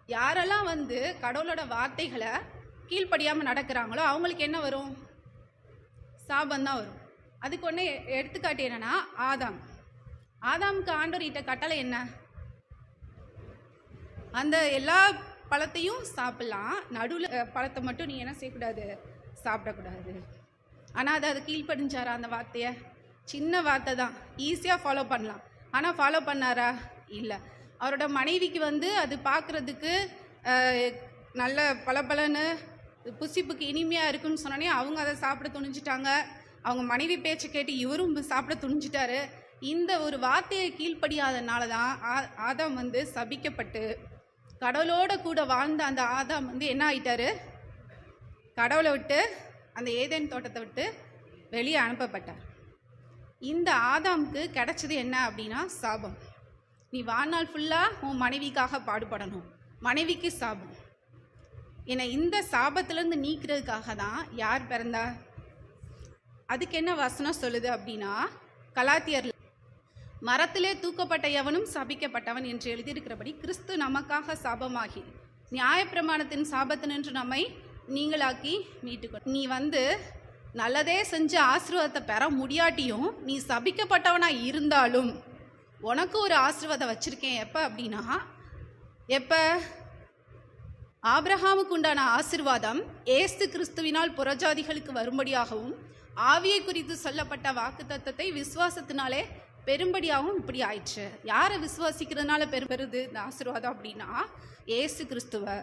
யாரெல்லாம் கடவுளோட வார்த்தைகளை கீழ்ப்படியாமல் நடக்கிறாங்களோ அவங்களுக்கு என்ன வரும்? சாபம் தான் வரும். அதுக்கு ஒன்று எடுத்துக்காட்டு என்னன்னா, ஆதாமுக்கு ஆண்டவர் இட்ட கட்டளை என்ன? அந்த எல்லா பழத்தையும் சாப்பிடலாம், நடுவில் பழத்தை மட்டும் நீ என்ன செய்யக்கூடாது, சாப்பிடக்கூடாது. ஆனால் அது கீழ்ப்படிஞ்சாரா? அந்த வார்த்தையை, சின்ன வார்த்தை தான், ஈஸியாக ஃபாலோ பண்ணலாம். ஆனால் ஃபாலோ பண்ணாரா? இல்லை. அவரோட மனைவிக்கு அது பார்க்குறதுக்கு நல்ல பளபளன்னு புசிப்புக்கு இனிமையாக இருக்குன்னு சொன்னோன்னே அவங்க அதை சாப்பிட துணிஞ்சிட்டாங்க. அவங்க மனைவி பேச்சை கேட்டு இவரும் சாப்பிட துணிஞ்சிட்டாரு. இந்த ஒரு வார்த்தையை கீழ்ப்படியாதனால தான் ஆதாம் சபிக்கப்பட்டு, கடவுளோட கூட வாழ்ந்த அந்த ஆதாம் என்ன ஆயிட்டாரு? கடவுளை விட்டு, அந்த ஏதேன் தோட்டத்தை விட்டு வெளியே அனுப்பப்பட்டார். இந்த ஆதாமுக்கு கிடைச்சது என்ன அப்படின்னா சாபம். நீ வாழ்நாள் ஃபுல்லாக உன் மனைவிக்காக பாடுபடணும். மனைவிக்கு சாபம். ஏன்னா இந்த சாபத்திலேருந்து நீக்கிறதுக்காக தான் யார் பிறந்தா? அதுக்கு என்ன வசனம் சொல்லுது அப்படின்னா, கலாத்தியர், மரத்திலே தூக்கப்பட்ட எவனும் சபிக்கப்பட்டவன் என்று எழுதியிருக்கிறபடி கிறிஸ்து நமக்காக சாபமாகி நியாயப்பிரமாணத்தின் சாபத்தினின்று நம்மை நீங்களாக்கி மீட்டுக்கொ. நீ நல்லதே செஞ்சு ஆசீர்வாதத்தை பெற முடியாட்டியும் நீ சபிக்கப்பட்டவனா இருந்தாலும் உனக்கு ஒரு ஆசீர்வாதம் வச்சிருக்கேன். எப்போ அப்படின்னா, எப்போ ஆபிரகாமுக்கு உண்டான ஆசீர்வாதம் ஏசு கிறிஸ்துவினால் புறஜாதிகளுக்கு வரும்படியாகவும் ஆவியை குறித்து சொல்லப்பட்ட வாக்கு தத்தத்தை விசுவாசத்தினாலே பெரும்படியாகவும் இப்படி ஆயிடுச்சு. யாரை விசுவாசிக்கிறதுனால பெறுது இந்த ஆசீர்வாதம் அப்படின்னா, ஏசு கிறிஸ்துவ.